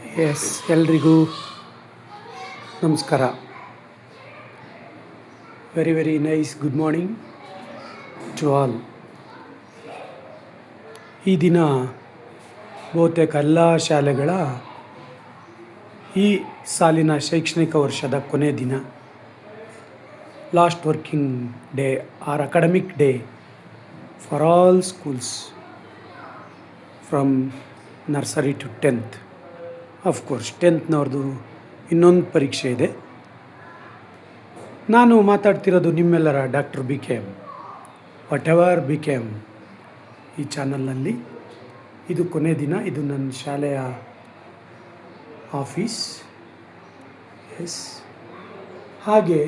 S, ಎಲ್ರಿಗೂ ನಮಸ್ಕಾರ. Very nice good morning to all. ಈ ದಿನ ಬಹುತೇಕ ಎಲ್ಲ ಶಾಲೆಗಳ ಈ ಸಾಲಿನ ಶೈಕ್ಷಣಿಕ ವರ್ಷದ ಕೊನೆ ದಿನ, last working day or academic day for all schools from nursery to 10th. Of course 10th ಇನ್ನೊಂದು ಪರೀಕ್ಷೆ ಇದೆ. ನಾನು ಮಾತಾಡ್ತಿರೋದು ನಿಮ್ಮೆಲ್ಲರ doctor B K M, whatever B K M ಈ ಚಾನಲ್ನಲ್ಲಿ. ಇದು ಕೊನೆ ದಿನ, ಇದು ನನ್ನ ಶಾಲೆಯ ಆಫೀಸ್. ಎಸ್, ಹಾಗೆ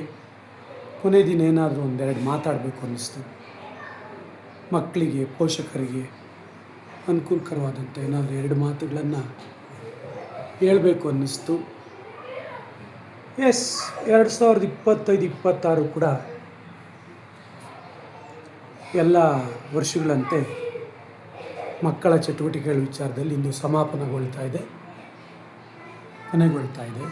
ಕೊನೆ ದಿನ ಏನಾದರೂ ಒಂದೆರಡು ಮಾತಾಡಬೇಕು ಅನ್ನಿಸ್ತು. ಮಕ್ಕಳಿಗೆ, ಪೋಷಕರಿಗೆ ಅನುಕೂಲಕರವಾದಂಥ ಏನಾದರೂ ಎರಡು ಮಾತುಗಳನ್ನು ಹೇಳಬೇಕು ಅನ್ನಿಸ್ತು. ಎಸ್, 2025-26 ಕೂಡ ಎಲ್ಲ ವರ್ಷಗಳಂತೆ ಮಕ್ಕಳ ಚಟುವಟಿಕೆಗಳ ವಿಚಾರದಲ್ಲಿ ಇಂದು ಕೊನೆಗೊಳ್ತಾ ಇದೆ.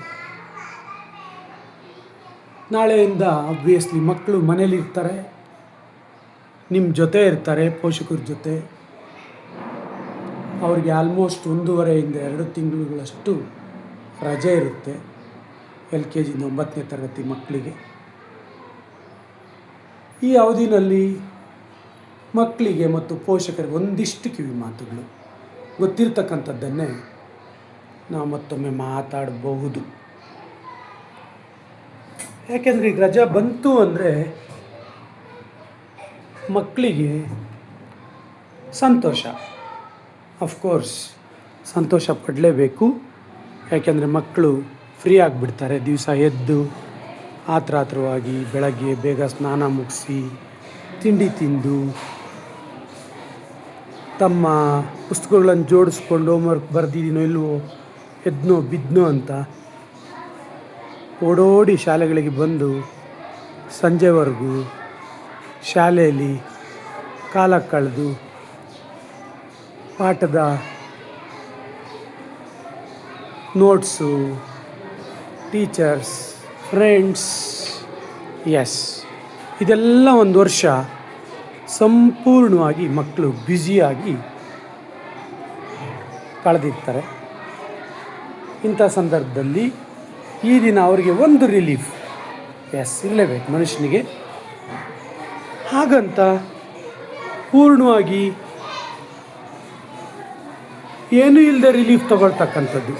ನಾಳೆಯಿಂದ ಆಬ್ವಿಯಸ್ಲಿ ಮಕ್ಕಳು ಮನೇಲಿರ್ತಾರೆ, ನಿಮ್ಮ ಜೊತೆ ಇರ್ತಾರೆ, ಪೋಷಕರ ಜೊತೆ. ಅವ್ರಿಗೆ ಆಲ್ಮೋಸ್ಟ್ 1.5 2 ತಿಂಗಳುಗಳಷ್ಟು ರಜೆ ಇರುತ್ತೆ. LKG 9ನೇ ತರಗತಿ ಮಕ್ಕಳಿಗೆ. ಈ ಅವಧಿನಲ್ಲಿ ಮಕ್ಕಳಿಗೆ ಮತ್ತು ಪೋಷಕರಿಗೆ ಒಂದಿಷ್ಟು ಕಿವಿ ಮಾತುಗಳು ಗೊತ್ತಿರ್ತಕ್ಕಂಥದ್ದನ್ನೇ ನಾವು ಮತ್ತೊಮ್ಮೆ ಮಾತಾಡಬಹುದು. ಯಾಕೆಂದರೆ ಈಗ ರಜೆ ಬಂತು ಅಂದರೆ ಮಕ್ಕಳಿಗೆ ಸಂತೋಷ. ಅಫ್ಕೋರ್ಸ್ ಸಂತೋಷ ಪಡಲೇಬೇಕು. ಯಾಕೆಂದರೆ ಮಕ್ಕಳು ಫ್ರೀ ಆಗಿಬಿಡ್ತಾರೆ. ದಿವಸ ಎದ್ದು ಆತುರವಾಗಿ ಬೆಳಗ್ಗೆ ಬೇಗ ಸ್ನಾನ ಮುಗಿಸಿ, ತಿಂಡಿ ತಿಂದು, ತಮ್ಮ ಪುಸ್ತಕಗಳನ್ನು ಜೋಡಿಸ್ಕೊಂಡು ಹೋಮ್ವರ್ಕ್ ಬರೆದಿದ್ದೀನೋ ಇಲ್ವೋ, ಎದ್ನೋ ಬಿದ್ದನೋ ಅಂತ ಓಡೋಡಿ ಶಾಲೆಗಳಿಗೆ ಬಂದು ಸಂಜೆವರೆಗೂ ಶಾಲೆಯಲ್ಲಿ ಕಾಲ ಕಳೆದು ಪಾಠದ ನೋಟ್ಸು, ಟೀಚರ್ಸ್, ಫ್ರೆಂಡ್ಸ್, ಎಸ್, ಇದೆಲ್ಲ ಒಂದು ವರ್ಷ ಸಂಪೂರ್ಣವಾಗಿ ಮಕ್ಕಳು ಬ್ಯುಸಿಯಾಗಿ ಕಳೆದಿರ್ತಾರೆ. ಇಂಥ ಸಂದರ್ಭದಲ್ಲಿ ಈ ದಿನ ಅವರಿಗೆ ಒಂದು ರಿಲೀಫ್ ಇರಲೇಬೇಕು ಮನುಷ್ಯನಿಗೆ. ಹಾಗಂತ ಪೂರ್ಣವಾಗಿ ಏನೂ ಇಲ್ಲದೆ ರಿಲೀಫ್ ತಗೊಳ್ತಕ್ಕಂಥದ್ದು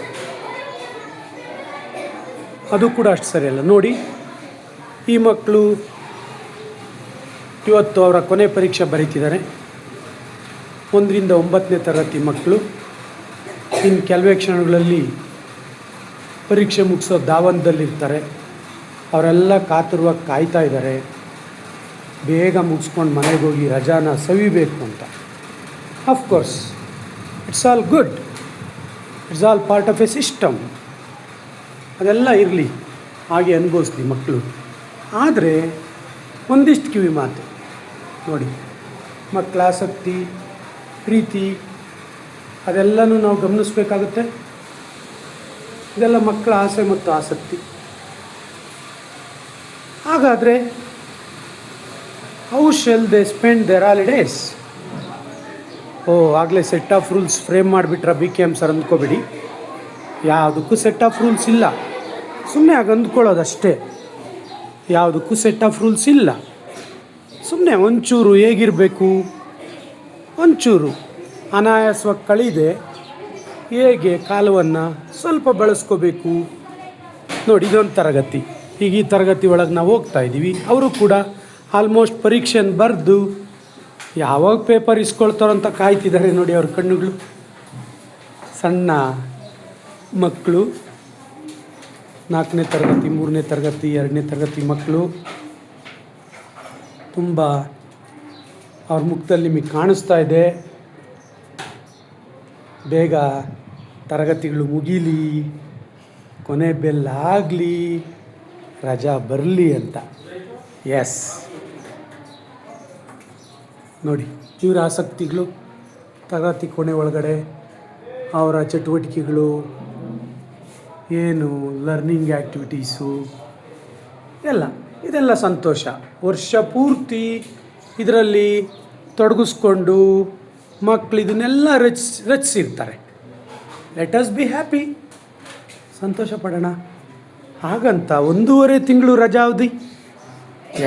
ಅದು ಕೂಡ ಅಷ್ಟು ಸರಿಯಲ್ಲ. ನೋಡಿ, ಈ ಮಕ್ಕಳು ಇವತ್ತು ಅವರ ಕೊನೆ ಪರೀಕ್ಷೆ ಬರೀತಿದ್ದಾರೆ. 1ರಿಂದ 9ನೇ ತರಗತಿ ಮಕ್ಕಳು ಇನ್ನು ಕೆಲವೇ ಕ್ಷಣಗಳಲ್ಲಿ ಪರೀಕ್ಷೆ ಮುಗಿಸೋ ಧಾವಂತದಲ್ಲಿರ್ತಾರೆ. ಅವರೆಲ್ಲ ಕಾತುರವಾಗಿ ಕಾಯ್ತಾ ಇದ್ದಾರೆ, ಬೇಗ ಮುಗಿಸ್ಕೊಂಡು ಮನೆಗೆ ಹೋಗಿ ರಜಾನ ಸವಿಬೇಕು ಅಂತ. Of course it's all good, it's all part of A system. ಅದೆಲ್ಲ ಇರಲಿ, ಹಾಗೆ ಅನುಭವಿಸ್ಲಿ ಮಕ್ಕಳು. ಆದರೆ ಒಂದಿಷ್ಟು ಕಿವಿ ಮಾತು ನೋಡಿ, ಮಕ್ಕಳ ಆಸಕ್ತಿ, ಪ್ರೀತಿ ಅದೆಲ್ಲನೂ ನಾವು ಗಮನಿಸಬೇಕಾಗುತ್ತೆ. ಇದೆಲ್ಲ ಮಕ್ಕಳ ಆಸೆ ಮತ್ತು ಆಸಕ್ತಿ. ಹಾಗಾದರೆ how shall they spend their holidays? ಆಗಲೇ ಸೆಟ್ ಆಫ್ ರೂಲ್ಸ್ ಫ್ರೇಮ್ ಮಾಡಿಬಿಟ್ರ ಬಿ ಕೆ ಎಮ್ ಸರ್ ಅಂದ್ಕೋಬೇಡಿ. ಯಾವುದಕ್ಕೂ ಸೆಟ್ ಆಫ್ ರೂಲ್ಸ್ ಇಲ್ಲ, ಸುಮ್ಮನೆ ಆಗ ಅಂದ್ಕೊಳ್ಳೋದಷ್ಟೇ. ಯಾವುದಕ್ಕೂ ಸೆಟ್ ಆಫ್ ರೂಲ್ಸ್ ಇಲ್ಲ, ಸುಮ್ಮನೆ ಒಂಚೂರು ಹೇಗಿರಬೇಕು, ಒಂಚೂರು ಅನಾಯಾಸವಾಗಿ ಕಳೀದೆ ಹೇಗೆ ಕಾಲವನ್ನು ಸ್ವಲ್ಪ ಬೆಳೆಸ್ಕೋಬೇಕು. ನೋಡಿ, ಇದೊಂದು ತರಗತಿ. ಈಗ ಈ ತರಗತಿ ಒಳಗೆ ನಾವು ಹೋಗ್ತಾ ಇದ್ದೀವಿ. ಅವರು ಕೂಡ ಆಲ್ಮೋಸ್ಟ್ ಪರೀಕ್ಷೆಯನ್ನು ಬರೆದು ಯಾವಾಗ ಪೇಪರ್ ಇಸ್ಕೊಳ್ತಾರೋ ಅಂತ ಕಾಯ್ತಿದ್ದಾರೆ. ನೋಡಿ ಅವ್ರ ಕಣ್ಣುಗಳು. ಸಣ್ಣ ಮಕ್ಕಳು, 4ನೇ ತರಗತಿ, 3ನೇ ತರಗತಿ, 2ನೇ ತರಗತಿ ಮಕ್ಕಳು. ತುಂಬ ಅವ್ರ ಮುಖದಲ್ಲಿ ನಿಮಗೆ ಕಾಣಿಸ್ತಾ ಇದೆ, ಬೇಗ ತರಗತಿಗಳು ಮುಗೀಲಿ, ಕೊನೆ ಬೆಲ್ ಆಗಲಿ, ರಜಾ ಬರಲಿ ಅಂತ. ಎಸ್, ನೋಡಿ ಇವರ ಆಸಕ್ತಿಗಳು, ತರಗತಿ ಕೊನೆ ಒಳಗಡೆ ಅವರ ಚಟುವಟಿಕೆಗಳು, ಏನು ಲರ್ನಿಂಗ್ ಆ್ಯಕ್ಟಿವಿಟೀಸು ಇದೆಲ್ಲ ಸಂತೋಷ. ವರ್ಷ ಪೂರ್ತಿ ಇದರಲ್ಲಿ ತೊಡಗಿಸ್ಕೊಂಡು ಮಕ್ಕಳು ಇದನ್ನೆಲ್ಲ ರಚಿಸಿರ್ತಾರೆ. ಲೆಟ್ ಅಸ್ ಬಿ ಹ್ಯಾಪಿ, ಸಂತೋಷ ಪಡೋಣ. ಹಾಗಂತ 1.5 ತಿಂಗಳು ರಜಾ ಅವಧಿ,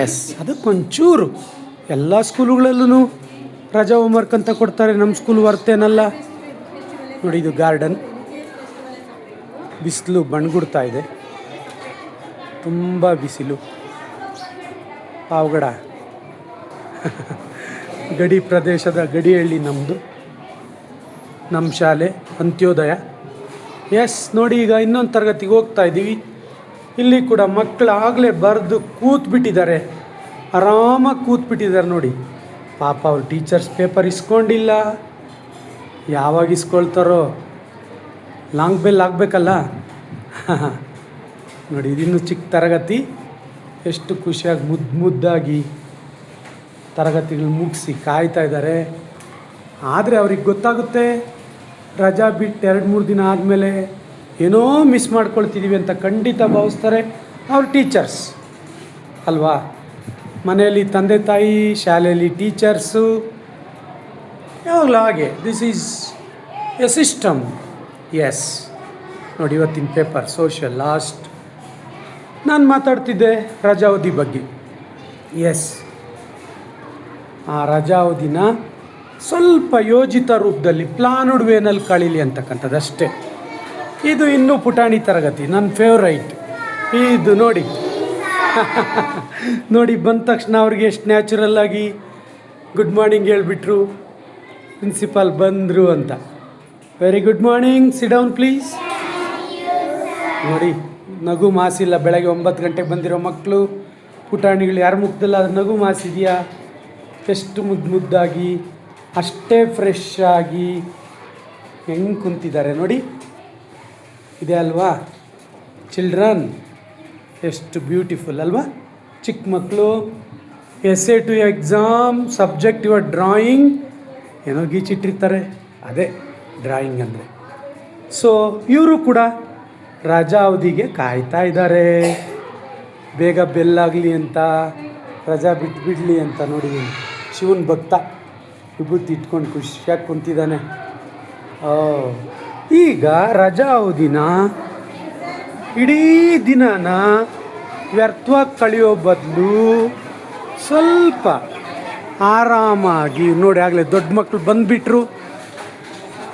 ಎಸ್ ಅದಕ್ಕೊಂಚೂರು ಎಲ್ಲ ಸ್ಕೂಲುಗಳಲ್ಲೂ ರಜಾ ಹೋಮ್ವರ್ಕ್ ಅಂತ ಕೊಡ್ತಾರೆ. ನಮ್ಮ ಸ್ಕೂಲ್ ವರ್ತೇನಲ್ಲ ನೋಡಿ. ಇದು ಗಾರ್ಡನ್, ಬಿಸಿಲು ಬಣ್ಗುಡ್ತಾ ಇದೆ, ತುಂಬ ಬಿಸಿಲು. ಪಾವಗಡ ಗಡಿ ಪ್ರದೇಶದ ಗಡಿಹಳ್ಳಿ ನಮ್ಮದು, ನಮ್ಮ ಶಾಲೆ ಅಂತ್ಯೋದಯ. ಎಸ್ ನೋಡಿ, ಈಗ ಇನ್ನೊಂದು ತರಗತಿಗೆ ಹೋಗ್ತಾ ಇದ್ದೀವಿ. ಇಲ್ಲಿ ಕೂಡ ಮಕ್ಕಳು ಆಗಲೇ ಬರೆದು ಕೂತ್ಬಿಟ್ಟಿದ್ದಾರೆ, ಆರಾಮಾಗಿ ಕೂತ್ಬಿಟ್ಟಿದ್ದಾರೆ ನೋಡಿ. ಪಾಪ ಅವ್ರ ಟೀಚರ್ಸ್ ಪೇಪರ್ ಇಸ್ಕೊಂಡಿಲ್ಲ. ಯಾವಾಗ ಇಸ್ಕೊಳ್ತಾರೋ, ಲಾಂಗ್ ಬೆಲ್ ಆಗಬೇಕಲ್ಲ. ನೋಡಿ, ಇದಿನ್ನೂ ಚಿಕ್ಕ ತರಗತಿ. ಎಷ್ಟು ಖುಷಿಯಾಗಿ ಮುದ್ದಾಗಿ ತರಗತಿಗಳು ಮುಗಿಸಿ ಕಾಯ್ತಾ ಇದ್ದಾರೆ. ಆದರೆ ಅವ್ರಿಗೆ ಗೊತ್ತಾಗುತ್ತೆ, ರಜಾ ಬಿಟ್ಟು 2-3 ದಿನ ಆದಮೇಲೆ ಏನೋ ಮಿಸ್ ಮಾಡ್ಕೊಳ್ತಿದ್ದೀವಿ ಅಂತ ಖಂಡಿತ ಭಾವಿಸ್ತಾರೆ ಅವ್ರ ಟೀಚರ್ಸ್ ಅಲ್ವಾ. ಮನೆಯಲ್ಲಿ ತಂದೆ ತಾಯಿ, ಶಾಲೆಯಲ್ಲಿ ಟೀಚರ್ಸು, ಯಾವಾಗಲೂ ಹಾಗೆ. This is a system. Yes ನೋಡಿ, ಇವತ್ತಿನ ಪೇಪರ್ ಸೋಷಿಯಲ್ ಲಾಸ್ಟ್. ನಾನು ಮಾತಾಡ್ತಿದ್ದೆ ರಜಾವಧಿ ಬಗ್ಗೆ. ಎಸ್, ಆ ರಜಾವಧಿನ ಸ್ವಲ್ಪ ಯೋಜಿತ ರೂಪದಲ್ಲಿ ಪ್ಲಾನ್ಡ್ ವೇನಲ್ಲಿ ಕಳೀಲಿ ಅಂತಕ್ಕಂಥದ್ದು ಅಷ್ಟೇ. ಇದು ಇನ್ನೂ ಪುಟಾಣಿ ತರಗತಿ, ನನ್ನ ಫೇವ್ರೈಟ್. ಇದು ನೋಡಿ ನೋಡಿ, ಬಂದ ತಕ್ಷಣ ಅವ್ರಿಗೆ ಎಷ್ಟು ನ್ಯಾಚುರಲ್ಲಾಗಿ ಗುಡ್ ಮಾರ್ನಿಂಗ್ ಹೇಳಿಬಿಟ್ರು. ಪ್ರಿನ್ಸಿಪಾಲ್ ಬಂದರು ಅಂತ. Very good morning, sit down please. ನೋಡಿ, ನಗು ಮಾಸಿಲ್ಲ. ಬೆಳಗ್ಗೆ 9 ಗಂಟೆಗೆ ಬಂದಿರೋ ಮಕ್ಕಳು, ಪುಟಾಣಿಗಳು ಯಾರ ಮುಖದಲ್ಲ ಅದು ನಗು ಮಾಸಿದೆಯಾ? ಎಷ್ಟು ಮುದ್ದಾಗಿ, ಅಷ್ಟೇ ಫ್ರೆಶ್ ಆಗಿ ಹೆಂಗೆ ಕುಂತಿದ್ದಾರೆ ನೋಡಿ. ಇದೆ ಅಲ್ವಾ ಚಿಲ್ಡ್ರನ್? ಎಷ್ಟು ಬ್ಯೂಟಿಫುಲ್ ಅಲ್ವಾ ಚಿಕ್ಕ ಮಕ್ಕಳು. Essay to exam, subject your drawing, ಏನೋ ಗೀಚಿಟ್ಟಿರ್ತಾರೆ, ಅದೇ ಡ್ರಾಯಿಂಗ್ ಅಂದರೆ. ಸೊ ಇವರು ಕೂಡ ರಜಾ ಅವಧಿಗೆ ಕಾಯ್ತಾ ಇದ್ದಾರೆ, ಬೇಗ ಬೆಲ್ಲಾಗಲಿ ಅಂತ, ರಜಾ ಬಿಡಲಿ ಅಂತ. ನೋಡಿ, ಶಿವನ ಭಕ್ತ ವಿಭೂತಿ ಇಟ್ಕೊಂಡು ಖುಷಿಯಾಗಿ ಕುಂತಿದ್ದಾನೆ. ಈಗ ರಜಾ ಅವಧಿನ ಇಡೀ ದಿನನ ವ್ಯರ್ಥವಾಗಿ ಕಳೆಯೋ ಬದಲು ಸ್ವಲ್ಪ ಆರಾಮಾಗಿ ನೋಡಿ. ಆಗಲೇ ದೊಡ್ಡ ಮಕ್ಕಳು ಬಂದುಬಿಟ್ರು,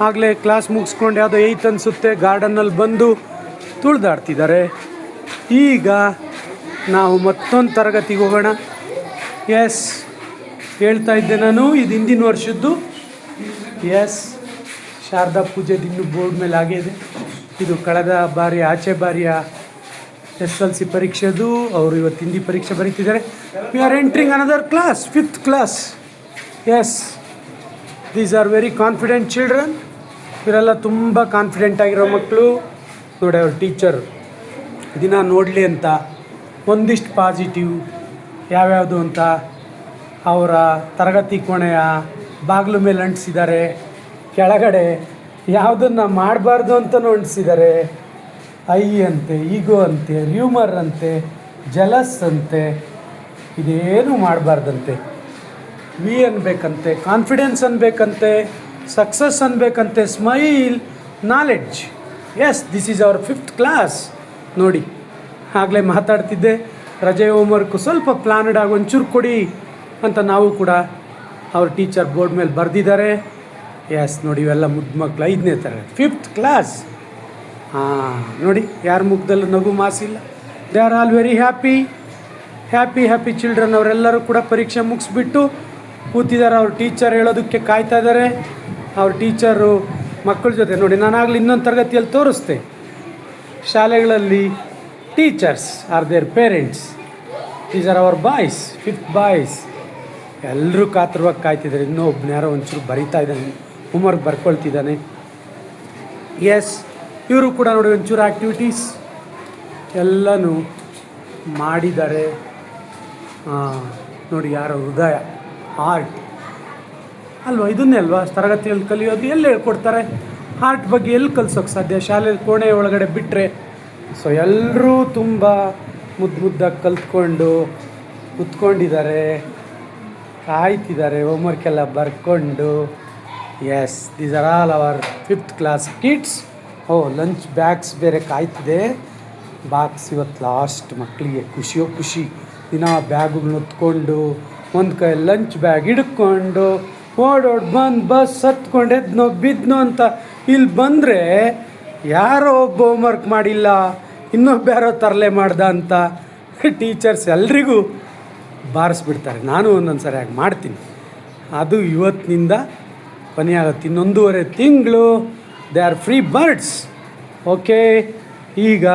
ಆಗಲೇ ಕ್ಲಾಸ್ ಮುಗಿಸ್ಕೊಂಡು ಯಾವುದೋ 8 ಅನಿಸುತ್ತೆ, ಗಾರ್ಡನ್ನಲ್ಲಿ ಬಂದು ತುಳಿದಾಡ್ತಿದ್ದಾರೆ. ಈಗ ನಾವು ಮತ್ತೊಂದು ತರಗತಿಗೆ ಹೋಗೋಣ. ಎಸ್, ಹೇಳ್ತಾ ಇದ್ದೆ ನಾನು, ಇದು ಹಿಂದಿನ ವರ್ಷದ್ದು. ಎಸ್, ಶಾರದಾ ಪೂಜೆದು ಇನ್ನೂ ಬೋರ್ಡ್ ಮೇಲೆ ಆಗಿದೆ. ಇದು ಕಳೆದ ಬಾರಿ, ಆಚೆ ಬಾರಿಯ SLC ಪರೀಕ್ಷೆದು. ಅವರು ಇವತ್ತು ಹಿಂದಿ ಪರೀಕ್ಷೆ ಬರೀತಿದ್ದಾರೆ. We are entering another class, 5th class. Yes, these are very confident children. ಇವರೆಲ್ಲ ತುಂಬ ಕಾನ್ಫಿಡೆಂಟ್ ಆಗಿರೋ ಮಕ್ಕಳು. ನೋಡಿ, ಅವ್ರ ಟೀಚರ್ ದಿನ ನೋಡಲಿ ಅಂತ ಒಂದಿಷ್ಟು ಪಾಸಿಟಿವ್ ಯಾವ್ಯಾವುದು ಅಂತ ಅವರ ತರಗತಿ ಕೋಣೆಯ ಬಾಗಿಲು ಮೇಲೆ ಅಂಟಿಸಿದ್ದಾರೆ. ಕೆಳಗಡೆ ಯಾವುದನ್ನು ಮಾಡಬಾರ್ದು ಅಂತಲೂ ಅಂಟಿಸಿದ್ದಾರೆ. ಐ ಅಂತೆ, ಈಗೋ ಅಂತೆ, ರ್ಯೂಮರ್ ಅಂತೆ, ಜಲಸ್ ಅಂತೆ, ಇದೇನು ಮಾಡಬಾರ್ದಂತೆ. ವಿ ಅನ್ಬೇಕಂತೆ, ಕಾನ್ಫಿಡೆನ್ಸ್ ಅನ್ಬೇಕಂತೆ, ಸಕ್ಸಸ್ ಅನ್ಬೇಕಂತೆ, smile, knowledge. Yes, this is our 5th class. ನೋಡಿ, ಆಗಲೇ ಮಾತಾಡ್ತಿದ್ದೆ, ರಜೆ ಹೋಮ್ವರ್ಕು ಸ್ವಲ್ಪ ಪ್ಲಾನ್ಡ್ ಆಗಿ ಒಂಚೂರು ಕೊಡಿ ಅಂತ ನಾವು ಕೂಡ ಅವ್ರ ಟೀಚರ್ ಬೋರ್ಡ್ ಮೇಲೆ ಬರೆದಿದ್ದಾರೆ. ಎಸ್, ನೋಡಿ, ಇವೆಲ್ಲ ಮುದ್ದು ಮಕ್ಕಳು, 5ನೇ ತರಗತಿ, 5th ಕ್ಲಾಸ್. ನೋಡಿ, ಯಾರ ಮುಖದಲ್ಲೂ ನಗು ಮಾಸಿಲ್ಲ. They are all very happy children. ಅವರೆಲ್ಲರೂ ಕೂಡ ಪರೀಕ್ಷೆ ಮುಗಿಸ್ಬಿಟ್ಟು ಕೂತಿದ್ದಾರೆ. ಅವ್ರ ಟೀಚರ್ ಹೇಳೋದಕ್ಕೆ ಕಾಯ್ತಾ ಇದ್ದಾರೆ. ಅವ್ರ ಟೀಚರು ಮಕ್ಕಳ ಜೊತೆ ನೋಡಿ, ನಾನಾಗಲಿ ಇನ್ನೊಂದು ತರಗತಿಯಲ್ಲಿ ತೋರಿಸ್ದೆ, ಶಾಲೆಗಳಲ್ಲಿ teachers are their parents. These are hour boys, 5th boys. ಎಲ್ಲರೂ ಕಾತರವಾಗಿ ಕಾಯ್ತಿದ್ದಾರೆ. ಇನ್ನೂ ಒಬ್ಬನ ಯಾರೋ ಒಂಚೂರು ಬರಿತಾ ಇದ್ದಾನೆ, ಹೋಮ್ವರ್ಕ್ ಬರ್ಕೊಳ್ತಿದ್ದಾನೆ. ಎಸ್, ಇವರು ಕೂಡ ನೋಡಿ ಒಂಚೂರು ಆ್ಯಕ್ಟಿವಿಟೀಸ್ ಎಲ್ಲನೂ ಮಾಡಿದ್ದಾರೆ. ನೋಡಿ, ಯಾರೋ ಹೃದಯ, ಆರ್ಟ್ ಅಲ್ವಾ, ಇದನ್ನೇ ಅಲ್ವಾ ತರಗತಿಯಲ್ಲಿ ಕಲಿಯೋದು. ಎಲ್ಲಿ ಹೇಳ್ಕೊಡ್ತಾರೆ? ಆರ್ಟ್ ಬಗ್ಗೆ ಎಲ್ಲಿ ಕಲಿಸೋಕ್ಕೆ ಸಾಧ್ಯ? ಶಾಲೆ ಕೋಣೆ ಒಳಗಡೆ ಬಿಟ್ಟರೆ ಸೊ ಎಲ್ಲರೂ ತುಂಬ ಮುದ್ದಾಗಿ ಕಲ್ತ್ಕೊಂಡು ಕುತ್ಕೊಂಡಿದ್ದಾರೆ, ಕಾಯ್ತಿದ್ದಾರೆ ಹೋಮ್ವರ್ಕ್ ಎಲ್ಲ ಬರ್ಕೊಂಡು. Yes, these are all our 5th class kids. Lunch bags ಬೇರೆ ಕಾಯ್ತಿದೆ. ಬಾಕ್ಸ್ ಇವತ್ತು ಲಾಸ್ಟ್. ಮಕ್ಕಳಿಗೆ ಖುಷಿಯೋ ಖುಷಿ. ದಿನ ಬ್ಯಾಗುಗಳನ್ನ ಹೊತ್ಕೊಂಡು ಒಂದು ಕೈ ಲಂಚ್ ಬ್ಯಾಗ್ ಹಿಡ್ಕೊಂಡು ಬಂದು ಬಸ್ ಹತ್ಕೊಂಡು ಎದ್ನೋ ಬಿದ್ನೋ ಅಂತ ಇಲ್ಲಿ ಬಂದರೆ ಯಾರೋ ಒಬ್ಬ ಹೋಮ್ವರ್ಕ್ ಮಾಡಿಲ್ಲ, ಇನ್ನೊಬ್ಬ ಯಾರೋ ತರಲೆ ಮಾಡ್ದ ಅಂತ ಟೀಚರ್ಸ್ ಎಲ್ರಿಗೂ ಬಾರಿಸ್ಬಿಡ್ತಾರೆ. ನಾನು ಒಂದೊಂದು ಸರಿ ಹಾಗೆ ಮಾಡ್ತೀನಿ. ಅದು ಇವತ್ತಿನಿಂದ ಕೊನೆಯಾಗುತ್ತೆ. 1.5 ತಿಂಗಳು they are free birds. Okay, ಈಗ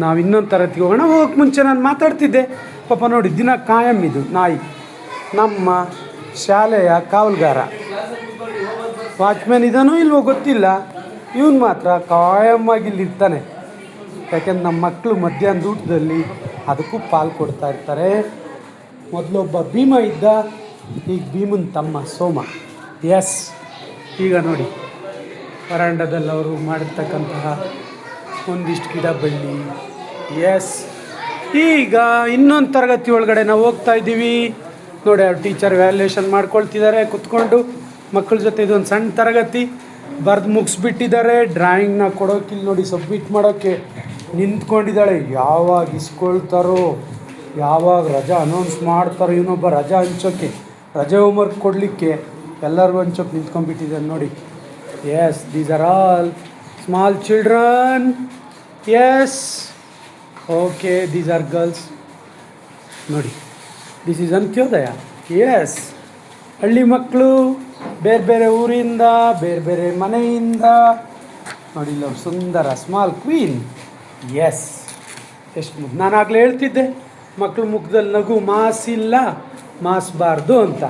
ನಾವು ಇನ್ನೊಂದು ತರಗತಿಗೆ ಹೋಗೋಣ. ಹೋಗಕ್ಕೆ ಮುಂಚೆ ನಾನು ಮಾತಾಡ್ತಿದ್ದೆ. ಪಾಪ ನೋಡಿ, ದಿನ ಕಾಯಂ ಇದು ನಾಯಿ ನಮ್ಮ ಶಾಲೆಯ ಕಾವಲುಗಾರ. ವಾಚ್ಮ್ಯಾನ್ ಇದಾನೋ ಇಲ್ವೋ ಗೊತ್ತಿಲ್ಲ, ಇವನು ಮಾತ್ರ ಕಾಯಮ್ಮಾಗಿ ಇಲ್ಲಿರ್ತಾನೆ. ಯಾಕೆಂದ್ರೆ ನಮ್ಮ ಮಕ್ಕಳು ಮಧ್ಯಾಹ್ನದ ಊಟದಲ್ಲಿ ಅದಕ್ಕೂ ಪಾಲು ಕೊಡ್ತಾ ಇರ್ತಾರೆ. ಮೊದಲೊಬ್ಬ ಭೀಮ ಇದ್ದ, ಈಗ ಭೀಮನ ತಮ್ಮ ಸೋಮ. ಎಸ್, ಈಗ ನೋಡಿ ವರಾಂಡದಲ್ಲಿ ಅವರು ಮಾಡಿರ್ತಕ್ಕಂತಹ ಒಂದಿಷ್ಟು ಗಿಡ ಬಳ್ಳಿ. ಎಸ್, ಈಗ ಇನ್ನೊಂದು ತರಗತಿ ಒಳಗಡೆ ನಾವು ಹೋಗ್ತಾ ಇದ್ದೀವಿ. ನೋಡಿ, ಅವ್ರು ಟೀಚರ್ ವ್ಯಾಲ್ಯೂಯೇಷನ್ ಮಾಡ್ಕೊಳ್ತಿದ್ದಾರೆ ಕುತ್ಕೊಂಡು ಮಕ್ಕಳ ಜೊತೆ. ಇದೊಂದು ಸಣ್ಣ ತರಗತಿ. ಬರೆದು ಮುಗಿಸ್ಬಿಟ್ಟಿದ್ದಾರೆ. ಡ್ರಾಯಿಂಗ್ನ ಕೊಡೋಕ್ಕಿಲ್ಲ ನೋಡಿ, ಸಬ್ಮಿಟ್ ಮಾಡೋಕ್ಕೆ ನಿಂತ್ಕೊಂಡಿದ್ದಾಳೆ. ಯಾವಾಗ ಇಸ್ಕೊಳ್ತಾರೋ, ಯಾವಾಗ ರಜಾ ಅನೌನ್ಸ್ ಮಾಡ್ತಾರೋ, ಇನ್ನೊಬ್ಬ ರಜಾ ಹಂಚೋಕ್ಕೆ, ರಜೆ ಹೋಮ್ವರ್ಕ್ ಕೊಡಲಿಕ್ಕೆ ಎಲ್ಲರಿಗೂ ಹಂಚೋಕ್ಕೆ ನಿಂತ್ಕೊಂಡ್ಬಿಟ್ಟಿದ್ದಾರೆ ನೋಡಿ. Yes, these are all small children. Yes, okay, these are girls. ನೋಡಿ, ದಿಸ್ ಈಸ್ ಅಂತ್ಯೋದಯ. ಎಸ್, ಹಳ್ಳಿ ಮಕ್ಕಳು ಬೇರೆ ಬೇರೆ ಊರಿಂದ, ಬೇರೆ ಬೇರೆ ಮನೆಯಿಂದ. ನೋಡಿ, ಇಲ್ಲೊಬ್ಬ ಸುಂದರ ಸ್ಮಾಲ್ ಕ್ವೀನ್. ಎಸ್, ಎಷ್ಟು ನಾನು ಆಗಲೇ ಹೇಳ್ತಿದ್ದೆ, ಮಕ್ಕಳು ಮುಖದಲ್ಲಿ ನಗು ಮಾಸಿಲ್ಲ, ಮಾಸಬಾರ್ದು ಅಂತ.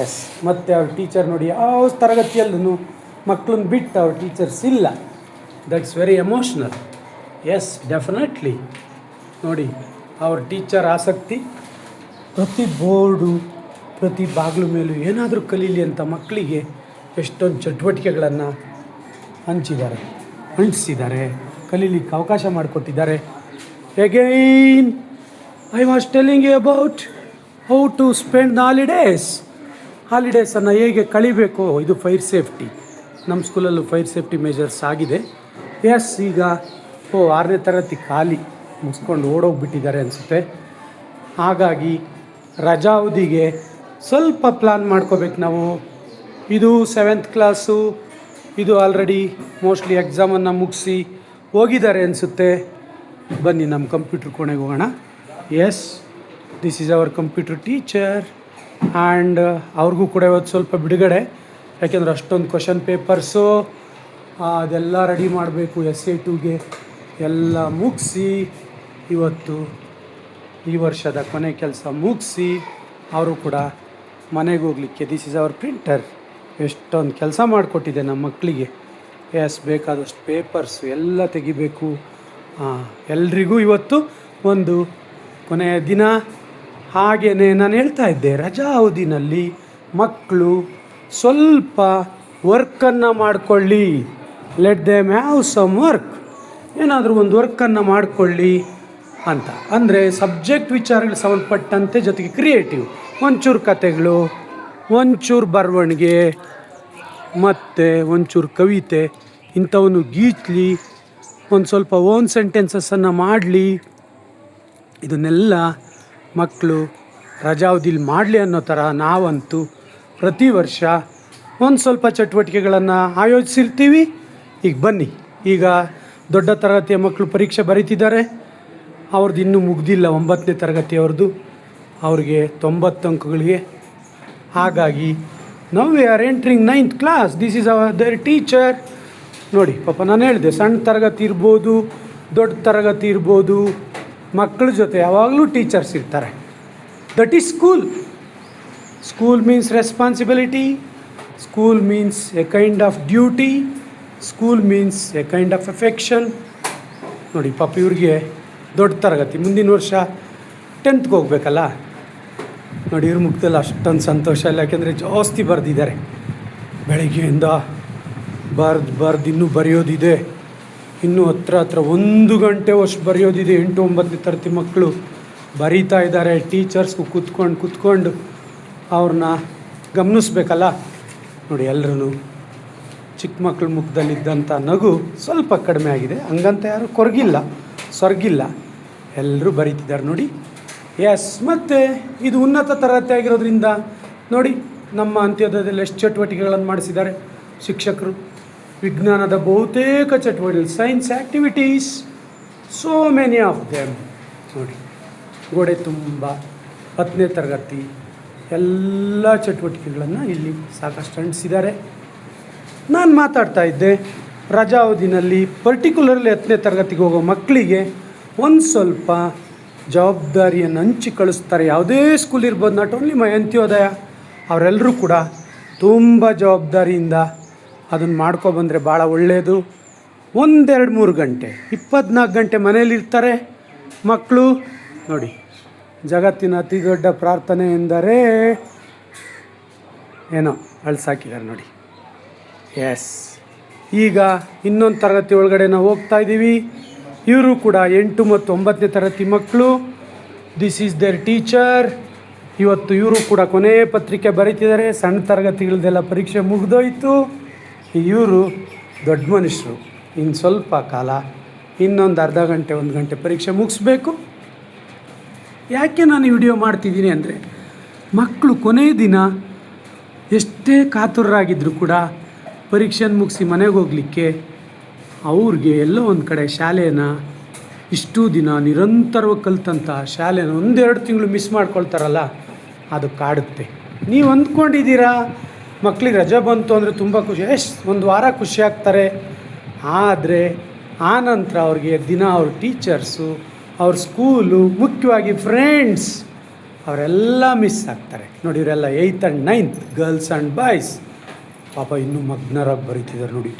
ಎಸ್, ಮತ್ತು ಅವ್ರ ಟೀಚರ್ ನೋಡಿ, ಯಾವ ತರಗತಿಯಲ್ಲೂ ಮಕ್ಕಳನ್ನ ಬಿಟ್ಟು ಅವ್ರ ಟೀಚರ್ಸ್ ಇಲ್ಲ. That's very emotional. Yes, definitely. ನೋಡಿ, ಅವ್ರ ಟೀಚರ್ ಆಸಕ್ತಿ. ಪ್ರತಿ ಬೋರ್ಡು, ಪ್ರತಿ ಬಾಗಿಲು ಮೇಲೂ ಏನಾದರೂ ಕಲೀಲಿ ಅಂತ ಮಕ್ಕಳಿಗೆ ಎಷ್ಟೊಂದು ಚಟುವಟಿಕೆಗಳನ್ನು ಅಂಟಿಸಿದ್ದಾರೆ, ಕಲೀಲಿಕ್ಕೆ ಅವಕಾಶ ಮಾಡಿಕೊಟ್ಟಿದ್ದಾರೆ. Again I was telling you about how to spend the ಹಾಲಿಡೇಸನ್ನು ಹೇಗೆ ಕಳಿಬೇಕು. ಇದು ಫೈರ್ ಸೇಫ್ಟಿ. ನಮ್ಮ ಸ್ಕೂಲಲ್ಲೂ ಫೈರ್ ಸೇಫ್ಟಿ ಮೆಜರ್ಸ್ ಆಗಿದೆ. ಎಸ್, ಈಗ 6ನೇ ತರಗತಿ ಖಾಲಿ ಮುಗಿಸ್ಕೊಂಡು ಓಡೋಗ್ಬಿಟ್ಟಿದ್ದಾರೆ ಅನಿಸುತ್ತೆ. ಹಾಗಾಗಿ ರಜಾ ಅವಧಿಗೆ ಸ್ವಲ್ಪ ಪ್ಲ್ಯಾನ್ ಮಾಡ್ಕೋಬೇಕು ನಾವು. ಇದು 7th ಕ್ಲಾಸು. ಇದು ಆಲ್ರೆಡಿ ಮೋಸ್ಟ್ಲಿ ಎಕ್ಸಾಮನ್ನು ಮುಗಿಸಿ ಹೋಗಿದ್ದಾರೆ ಅನಿಸುತ್ತೆ. ಬನ್ನಿ ನಮ್ಮ ಕಂಪ್ಯೂಟ್ರ್ ಕೋಣೆಗೆ ಹೋಗೋಣ. Yes, this is our computer teacher. And ಅವ್ರಿಗೂ ಕೂಡ ಇವತ್ತು ಸ್ವಲ್ಪ ಬಿಡುಗಡೆ. ಯಾಕೆಂದರೆ ಅಷ್ಟೊಂದು ಕ್ವಶನ್ ಪೇಪರ್ಸು ಅದೆಲ್ಲ ರೆಡಿ ಮಾಡಬೇಕು. SA 2ಗೆ ಎಲ್ಲ ಮುಗಿಸಿ ಇವತ್ತು ಈ ವರ್ಷದ ಕೊನೆ ಕೆಲಸ ಮುಗಿಸಿ ಅವರು ಕೂಡ ಮನೆಗೆ ಹೋಗಲಿಕ್ಕೆ. This is hour printer. ಎಷ್ಟೊಂದು ಕೆಲಸ ಮಾಡಿಕೊಟ್ಟಿದೆ ನಮ್ಮ ಮಕ್ಕಳಿಗೆ. ಎಸ್, ಬೇಕಾದಷ್ಟು ಪೇಪರ್ಸು ಎಲ್ಲ ತೆಗಿಬೇಕು. ಎಲ್ರಿಗೂ ಇವತ್ತು ಒಂದು ಕೊನೆಯ ದಿನ. ಹಾಗೆಯೇ ನಾನು ಹೇಳ್ತಾ ಇದ್ದೆ, ರಜಾ ಅವಧಿನಲ್ಲಿ ಮಕ್ಕಳು ಸ್ವಲ್ಪ ವರ್ಕನ್ನು ಮಾಡಿಕೊಳ್ಳಿ. Let them have some work. ಏನಾದರೂ ಒಂದು ವರ್ಕನ್ನು ಮಾಡಿಕೊಳ್ಳಿ ಅಂತ. ಅಂದರೆ ಸಬ್ಜೆಕ್ಟ್ ವಿಚಾರಗಳಿಗೆ ಸಂಬಂಧಪಟ್ಟಂತೆ, ಜೊತೆಗೆ ಕ್ರಿಯೇಟಿವ್, ಒಂಚೂರು ಕತೆಗಳು, ಒಂಚೂರು ಬರವಣಿಗೆ, ಮತ್ತು ಒಂಚೂರು ಕವಿತೆ ಇಂಥವನ್ನು ಗೀಚಲಿ, ಒಂದು ಸ್ವಲ್ಪ ಓನ್ ಸೆಂಟೆನ್ಸಸ್ಸನ್ನು ಮಾಡಲಿ. ಇದನ್ನೆಲ್ಲ ಮಕ್ಕಳು ರಜಾವಧಿಲಿ ಮಾಡಲಿ ಅನ್ನೋ ಥರ ನಾವಂತೂ ಪ್ರತಿ ವರ್ಷ ಒಂದು ಸ್ವಲ್ಪ ಚಟುವಟಿಕೆಗಳನ್ನು ಆಯೋಜಿಸಿರ್ತೀವಿ. ಈಗ ಬನ್ನಿ, ಈಗ ದೊಡ್ಡ ತರಗತಿಯ ಮಕ್ಕಳು ಪರೀಕ್ಷೆ ಬರೀತಿದ್ದಾರೆ. ಅವ್ರದ್ದು ಇನ್ನೂ ಮುಗ್ದಿಲ್ಲ, 9ನೇ ತರಗತಿಯವ್ರದ್ದು. ಅವ್ರಿಗೆ 90 ಅಂಕಗಳಿಗೆ. ಹಾಗಾಗಿ ನಾವು we are entering 9th class. This is our their teacher. ನೋಡಿ ಪಾಪ, ನಾನು ಹೇಳಿದೆ, ಸಣ್ಣ ತರಗತಿ ಇರ್ಬೋದು, ದೊಡ್ಡ ತರಗತಿ ಇರ್ಬೋದು, ಮಕ್ಕಳ ಜೊತೆ ಯಾವಾಗಲೂ ಟೀಚರ್ಸ್ ಇರ್ತಾರೆ. That is school. School means responsibility. School means A kind of duty. School means A kind of affection. ನೋಡಿ ಪಾಪ, ಇವ್ರಿಗೆ ದೊಡ್ಡ ತರಗತಿ, ಮುಂದಿನ ವರ್ಷ 10th ಹೋಗ್ಬೇಕಲ್ಲ. ನೋಡಿ, ಇವ್ರ ಮುಖದಲ್ಲಿ ಅಷ್ಟೊಂದು ಸಂತೋಷ ಇಲ್ಲ, ಯಾಕೆಂದರೆ ಜಾಸ್ತಿ ಬರೆದಿದ್ದಾರೆ. ಬೆಳಗ್ಗೆಯಿಂದ ಬರ್ದು ಇನ್ನೂ ಬರೆಯೋದಿದೆ. ಇನ್ನೂ ಹತ್ರ 1 ಗಂಟೆ ಅಷ್ಟು ಬರೆಯೋದಿದೆ. 8-9ನೇ ತರಗತಿ ಮಕ್ಕಳು ಬರೀತಾ ಇದ್ದಾರೆ. ಟೀಚರ್ಸ್ಗೂ ಕೂತ್ಕೊಂಡು ಅವ್ರನ್ನ ಗಮನಿಸ್ಬೇಕಲ್ಲ. ನೋಡಿ, ಎಲ್ಲರೂ ಚಿಕ್ಕ ಮಕ್ಕಳ ಮುಖದಲ್ಲಿದ್ದಂಥ ನಗು ಸ್ವಲ್ಪ ಕಡಿಮೆ ಆಗಿದೆ. ಹಂಗಂತ ಯಾರು ಸೊರಗಿಲ್ಲ, ಎಲ್ಲರೂ ಬರೀತಿದ್ದಾರೆ ನೋಡಿ. ಎಸ್, ಮತ್ತು ಇದು ಉನ್ನತ ತರಗತಿ ಆಗಿರೋದ್ರಿಂದ ನೋಡಿ, ನಮ್ಮ ಅಂತ್ಯೋದಯದಲ್ಲಿ ಎಷ್ಟು ಚಟುವಟಿಕೆಗಳನ್ನು ಮಾಡಿಸಿದ್ದಾರೆ ಶಿಕ್ಷಕರು. ವಿಜ್ಞಾನದ ಬಹುತೇಕ ಚಟುವಟಿಕೆಗಳು, science activities, so many of them. ನೋಡಿ, ಗೋಡೆ ತುಂಬ 10ನೇ ತರಗತಿ ಎಲ್ಲ ಚಟುವಟಿಕೆಗಳನ್ನು ಇಲ್ಲಿ ಸಾಕಷ್ಟು ಅಂಟಿಸಿದ್ದಾರೆ. ನಾನು ಮಾತಾಡ್ತಾ ಇದ್ದೆ, ರಜಾ ಅವಧಿನಲ್ಲಿ ಪರ್ಟಿಕ್ಯುಲರ್ಲಿ 10ನೇ ತರಗತಿಗೆ ಹೋಗೋ ಮಕ್ಕಳಿಗೆ ಒಂದು ಸ್ವಲ್ಪ ಜವಾಬ್ದಾರಿಯನ್ನು ಹಂಚಿ ಕಳಿಸ್ತಾರೆ. ಯಾವುದೇ ಸ್ಕೂಲ್ ಇರ್ಬೋದು, ನಾಟ್ ಓನ್ಲಿ ಮೈ ಅಂತ್ಯೋದಯ, ಅವರೆಲ್ಲರೂ ಕೂಡ ತುಂಬ ಜವಾಬ್ದಾರಿಯಿಂದ ಅದನ್ನು ಮಾಡ್ಕೊಬಂದರೆ ಭಾಳ ಒಳ್ಳೆಯದು. 1-2-3 ಗಂಟೆ 24 ಗಂಟೆ ಮನೇಲಿರ್ತಾರೆ ಮಕ್ಕಳು. ನೋಡಿ, ಜಗತ್ತಿನ ಅತಿ ದೊಡ್ಡ ಪ್ರಾರ್ಥನೆ ಎಂದರೆ ಏನೋ ಅಳ್ಸಾಕಿದ್ದಾರೆ ನೋಡಿ. ಎಸ್, ಈಗ ಇನ್ನೊಂದು ತರಗತಿ ಒಳಗಡೆ ನಾವು ಹೋಗ್ತಾ ಇದ್ದೀವಿ. ಇವರು ಕೂಡ 8 ಮತ್ತು 9ನೇ ತರಗತಿ ಮಕ್ಕಳು. This is their teacher. ಇವತ್ತು ಇವರು ಕೂಡ ಕೊನೆಯ ಪತ್ರಿಕೆ ಬರೀತಿದ್ದಾರೆ. ಸಣ್ಣ ತರಗತಿಗಳದೆಲ್ಲ ಪರೀಕ್ಷೆ ಮುಗಿದೋಯ್ತು. ಇವರು ದೊಡ್ಡ ಮನುಷ್ಯರು. ಇನ್ನು ಸ್ವಲ್ಪ ಕಾಲ, ಇನ್ನೊಂದು ಅರ್ಧ ಗಂಟೆ 1 ಗಂಟೆ ಪರೀಕ್ಷೆ ಮುಗಿಸ್ಬೇಕು. ಯಾಕೆ ನಾನು ಈ ವಿಡಿಯೋ ಮಾಡ್ತಿದ್ದೀನಿ ಅಂದರೆ, ಮಕ್ಕಳು ಕೊನೆಯ ದಿನ ಎಷ್ಟೇ ಕಾತುರರಾಗಿದ್ದರೂ ಕೂಡ ಪರೀಕ್ಷೆನ ಮುಗಿಸಿ ಮನೆಗೆ ಹೋಗಲಿಕ್ಕೆ ಅವ್ರಿಗೆ ಎಲ್ಲೋ ಒಂದು ಕಡೆ ಶಾಲೆನ ಇಷ್ಟೂ ದಿನ ನಿರಂತರವಾಗಿ ಕಲಿತಂಥ ಶಾಲೆನ 1-2 ತಿಂಗಳು ಮಿಸ್ ಮಾಡ್ಕೊಳ್ತಾರಲ್ಲ, ಅದು ಕಾಡುತ್ತೆ. ನೀವು ಅಂದ್ಕೊಂಡಿದ್ದೀರಾ ಮಕ್ಕಳಿಗೆ ರಜೆ ಬಂತು ಅಂದರೆ ತುಂಬ ಖುಷಿ, ಒಂದು ವಾರ ಖುಷಿ ಆಗ್ತಾರೆ. ಆದರೆ ಆನಂತರ ಅವ್ರಿಗೆ ದಿನ ಅವ್ರ ಟೀಚರ್ಸು, ಅವ್ರ ಸ್ಕೂಲು, ಮುಖ್ಯವಾಗಿ ಫ್ರೆಂಡ್ಸ್, ಅವರೆಲ್ಲ ಮಿಸ್ ಆಗ್ತಾರೆ. ನೋಡಿ, ಇವರೆಲ್ಲ 8th and 9th girls and boys ಪಾಪ ಇನ್ನೂ ಮಗ್ನರಾಗಿ ಬರೀತಿದ್ದಾರೆ ನೋಡಿ.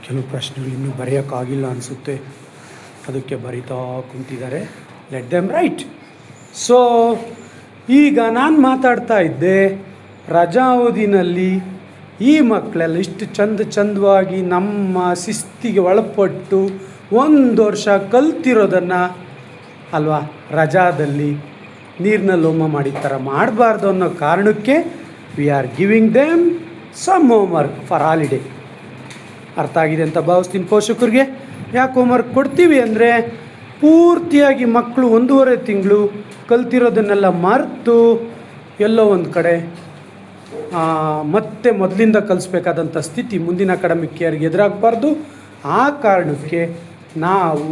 ಕೆಲವು ಪ್ರಶ್ನೆಗಳು ಇನ್ನೂ ಬರೆಯೋಕ್ಕಾಗಿಲ್ಲ ಅನಿಸುತ್ತೆ, ಅದಕ್ಕೆ ಬರಿತಾ ಕುಂತಿದ್ದಾರೆ. Let them right. ಸೊ ಈಗ ನಾನು ಮಾತಾಡ್ತಾ ಇದ್ದೆ, ರಜಾ ಅವಧಿನಲ್ಲಿ ಈ ಮಕ್ಕಳೆಲ್ಲ ಇಷ್ಟು ಚಂದವಾಗಿ ನಮ್ಮ ಶಿಸ್ತಿಗೆ ಒಳಪಟ್ಟು 1 ವರ್ಷ ಕಲ್ತಿರೋದನ್ನು ಅಲ್ವಾ ರಜಾದಲ್ಲಿ ನೀರಿನಲ್ಲಿ ಹೋಮ ಮಾಡಿ ಥರ ಮಾಡಬಾರ್ದು ಅನ್ನೋ ಕಾರಣಕ್ಕೆ we are giving them some homework for holiday. ಅರ್ಥ ಆಗಿದೆ ಅಂತ ಭಾವಿಸ್ತೀನಿ ಪೋಷಕರಿಗೆ. ಯಾಕೆ ಹೋಮ್ವರ್ಕ್ ಕೊಡ್ತೀವಿ ಅಂದರೆ, ಪೂರ್ತಿಯಾಗಿ ಮಕ್ಕಳು 1.5 ತಿಂಗಳು ಕಲ್ತಿರೋದನ್ನೆಲ್ಲ ಮರೆತು ಎಲ್ಲೋ ಒಂದು ಕಡೆ ಮತ್ತೆ ಮೊದಲಿಂದ ಕಲಿಸ್ಬೇಕಾದಂಥ ಸ್ಥಿತಿ ಮುಂದಿನ ಅಕಾಡೆಮಿಕ್ ಇಯರ್ಗೆ ಎದುರಾಗಬಾರ್ದು. ಆ ಕಾರಣಕ್ಕೆ ನಾವು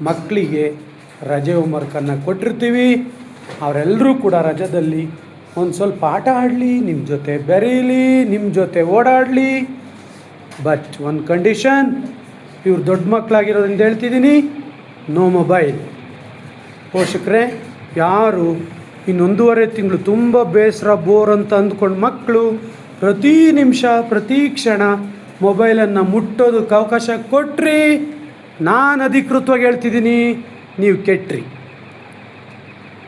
ಮಕ್ಕಳಿಗೆ ರಜೆ ಹೋಮ್ವರ್ಕನ್ನು ಕೊಟ್ಟಿರ್ತೀವಿ. ಅವರೆಲ್ಲರೂ ಕೂಡ ರಜದಲ್ಲಿ ಒಂದು ಸ್ವಲ್ಪ ಆಟ ಆಡಲಿ, ನಿಮ್ಮ ಜೊತೆ ಬೆರೀಲಿ, ನಿಮ್ಮ ಜೊತೆ ಓಡಾಡಲಿ. ಬಟ್ ಒಂದು ಕಂಡೀಷನ್, ಇವ್ರು ದೊಡ್ಡ ಮಕ್ಕಳಾಗಿರೋದ್ರಿಂದ ಹೇಳ್ತಿದ್ದೀನಿ, ನೋ ಮೊಬೈಲ್. ಪೋಷಕರೇ, ಯಾರು ಇನ್ನು 1.5 ತಿಂಗಳು ತುಂಬ ಬೇಸರ ಬೋರ್ ಅಂತ ಅಂದ್ಕೊಂಡು ಮಕ್ಕಳು ಪ್ರತಿ ನಿಮಿಷ ಪ್ರತಿ ಕ್ಷಣ ಮೊಬೈಲನ್ನು ಮುಟ್ಟೋದಕ್ಕೆ ಅವಕಾಶ ಕೊಟ್ರಿ, ನಾನು ಅಧಿಕೃತವಾಗಿ ಹೇಳ್ತಿದ್ದೀನಿ, ನೀವು ಕೆಟ್ಟ್ರಿ.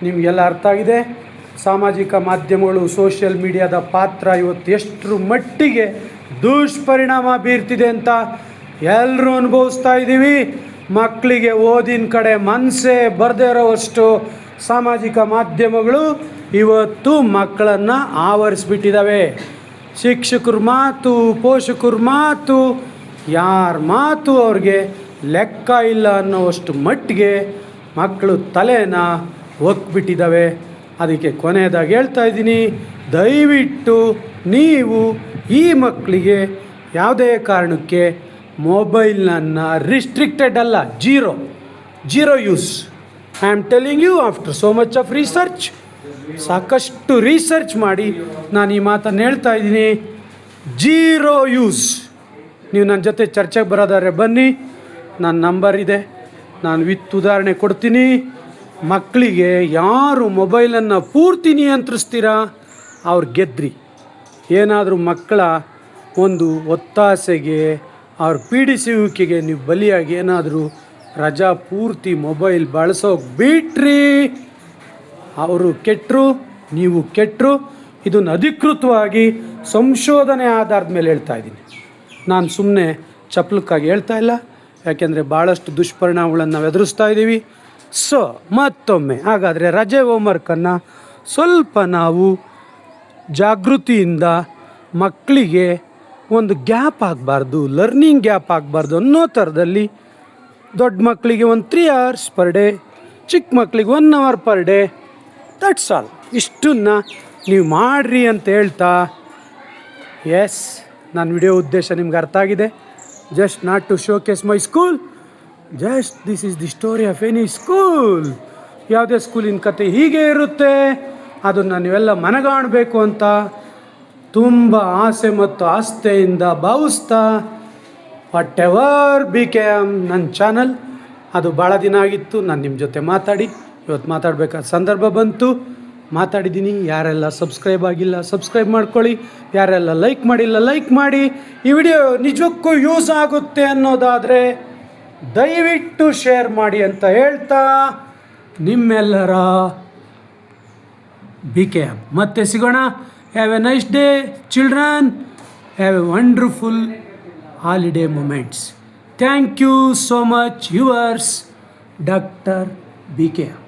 ನಿಮಗೆಲ್ಲ ಅರ್ಥ ಆಗಿದೆ. ಸಾಮಾಜಿಕ ಮಾಧ್ಯಮಗಳು, ಸೋಷಿಯಲ್ ಮೀಡಿಯಾದ ಪಾತ್ರ ಇವತ್ತು ಎಷ್ಟರ ಮಟ್ಟಿಗೆ ದುಷ್ಪರಿಣಾಮ ಬೀರ್ತಿದೆ ಅಂತ ಎಲ್ಲರೂ ಅನುಭವಿಸ್ತಾ ಇದ್ದೀವಿ. ಮಕ್ಕಳಿಗೆ ಓದಿನ ಕಡೆ ಮನಸ್ಸೇ ಬರದೇ ಇರೋವಷ್ಟು ಸಾಮಾಜಿಕ ಮಾಧ್ಯಮಗಳು ಇವತ್ತು ಮಕ್ಕಳನ್ನು ಆವರಿಸ್ಬಿಟ್ಟಿದ್ದಾವೆ. ಶಿಕ್ಷಕರ ಮಾತು, ಪೋಷಕರ ಮಾತು, ಯಾರ ಮಾತು ಅವ್ರಿಗೆ ಲೆಕ್ಕ ಇಲ್ಲ ಅನ್ನೋವಷ್ಟು ಮಟ್ಟಿಗೆ ಮಕ್ಕಳು ತಲೆನ ಒಕ್ಬಿಟ್ಟಿದ್ದಾವೆ. ಅದಕ್ಕೆ ಕೊನೆಯದಾಗಿ ಹೇಳ್ತಾ ಇದ್ದೀನಿ, ದಯವಿಟ್ಟು ನೀವು ಈ ಮಕ್ಕಳಿಗೆ ಯಾವುದೇ ಕಾರಣಕ್ಕೆ ಮೊಬೈಲನ್ನು ರಿಸ್ಟ್ರಿಕ್ಟೆಡ್ ಅಲ್ಲ, zero use. I am telling you after so much of research, ಸಾಕಷ್ಟು ರಿಸರ್ಚ್ ಮಾಡಿ ನಾನು ಈ ಮಾತನ್ನು ಹೇಳ್ತಾ ಇದ್ದೀನಿ, ಜೀರೋ ಯೂಸ್. ನೀವು ನನ್ನ ಜೊತೆ ಚರ್ಚೆಗೆ ಬರೋದಾದ್ರೆ ಬನ್ನಿ, ನನ್ನ ನಂಬರ್ ಇದೆ, ನಾನು ವಿತ್ ಉದಾಹರಣೆ ಕೊಡ್ತೀನಿ. ಮಕ್ಕಳಿಗೆ ಯಾರು ಮೊಬೈಲನ್ನು ಪೂರ್ತಿ ನಿಯಂತ್ರಿಸ್ತೀರಾ ಅವ್ರು ಗೆದ್ರಿ. ಏನಾದರೂ ಮಕ್ಕಳ ಒಂದು ಒತ್ತಾಸೆಗೆ, ಅವ್ರ ಪೀಡಿಸುವಿಕೆಗೆ ನೀವು ಬಲಿಯಾಗಿ ಏನಾದರೂ ರಜಾ ಪೂರ್ತಿ ಮೊಬೈಲ್ ಬಳಸೋಕೆ ಬಿಟ್ರಿ, ಅವರು ಕೆಟ್ಟರು, ನೀವು ಕೆಟ್ಟರು. ಇದನ್ನು ಅಧಿಕೃತವಾಗಿ ಸಂಶೋಧನೆ ಆಧಾರದ ಮೇಲೆ ಹೇಳ್ತಾ ಇದ್ದೀನಿ. ನಾನು ಸುಮ್ಮನೆ ಚಪ್ಪಲಕ್ಕಾಗಿ ಹೇಳ್ತಾ ಇಲ್ಲ. ಯಾಕೆಂದರೆ ಭಾಳಷ್ಟು ದುಷ್ಪರಿಣಾಮಗಳನ್ನು ನಾವು ಎದುರಿಸ್ತಾ ಇದ್ದೀವಿ. ಸೊ ಮತ್ತೊಮ್ಮೆ ಹಾಗಾದರೆ ರಜೆ ಹೋಮ್ವರ್ಕನ್ನು ಸ್ವಲ್ಪ ನಾವು ಜಾಗೃತಿಯಿಂದ ಮಕ್ಕಳಿಗೆ ಒಂದು ಗ್ಯಾಪ್ ಆಗಬಾರ್ದು, ಲರ್ನಿಂಗ್ ಗ್ಯಾಪ್ ಆಗಬಾರ್ದು ಅನ್ನೋ ಥರದಲ್ಲಿ ದೊಡ್ಡ ಮಕ್ಕಳಿಗೆ ಒಂದು 3 hours ಪರ್ ಡೇ, ಚಿಕ್ಕ ಮಕ್ಕಳಿಗೆ 1 hour per day, that's all. ಇಷ್ಟನ್ನು ನೀವು ಮಾಡಿರಿ ಅಂತ ಹೇಳ್ತಾ, ಎಸ್, ನನ್ನ ವಿಡಿಯೋ ಉದ್ದೇಶ ನಿಮ್ಗೆ ಅರ್ಥ ಆಗಿದೆ. Just not to showcase my school, just this is the story of any school. ಯಾವುದೇ ಸ್ಕೂಲಿನ ಕತೆ ಹೀಗೆ ಇರುತ್ತೆ, ಅದನ್ನು ನೀವೆಲ್ಲ ಮನಗಾಣಬೇಕು ಅಂತ ತುಂಬ ಆಸೆ ಮತ್ತು ಆಸ್ಥೆಯಿಂದ ಭಾವಿಸ್ತಾ, ವಾಟ್ ಎವರ್ ಬಿಕೇಮ್ ನನ್ನ ಚಾನಲ್, ಅದು ಭಾಳ ದಿನ ಆಗಿತ್ತು ನಾನು ನಿಮ್ಮ ಜೊತೆ ಮಾತಾಡಿ. ಇವತ್ತು ಮಾತಾಡಬೇಕಾದ ಸಂದರ್ಭ ಬಂತು, ಮಾತಾಡಿದ್ದೀನಿ. ಯಾರೆಲ್ಲ ಸಬ್ಸ್ಕ್ರೈಬ್ ಆಗಿಲ್ಲ ಸಬ್ಸ್ಕ್ರೈಬ್ ಮಾಡ್ಕೊಳ್ಳಿ, ಯಾರೆಲ್ಲ ಲೈಕ್ ಮಾಡಿಲ್ಲ ಲೈಕ್ ಮಾಡಿ. ಈ ವಿಡಿಯೋ ನಿಜಕ್ಕೂ ಯೂಸ್ ಆಗುತ್ತೆ ಅನ್ನೋದಾದರೆ ದಯವಿಟ್ಟು ಶೇರ್ ಮಾಡಿ ಅಂತ ಹೇಳ್ತಾ, ನಿಮ್ಮೆಲ್ಲರ BKM. ಮತ್ತೆ ಸಿಗೋಣ. Have a nice day children, have a wonderful holiday moments. Thank you so much. Yours Dr. BKM.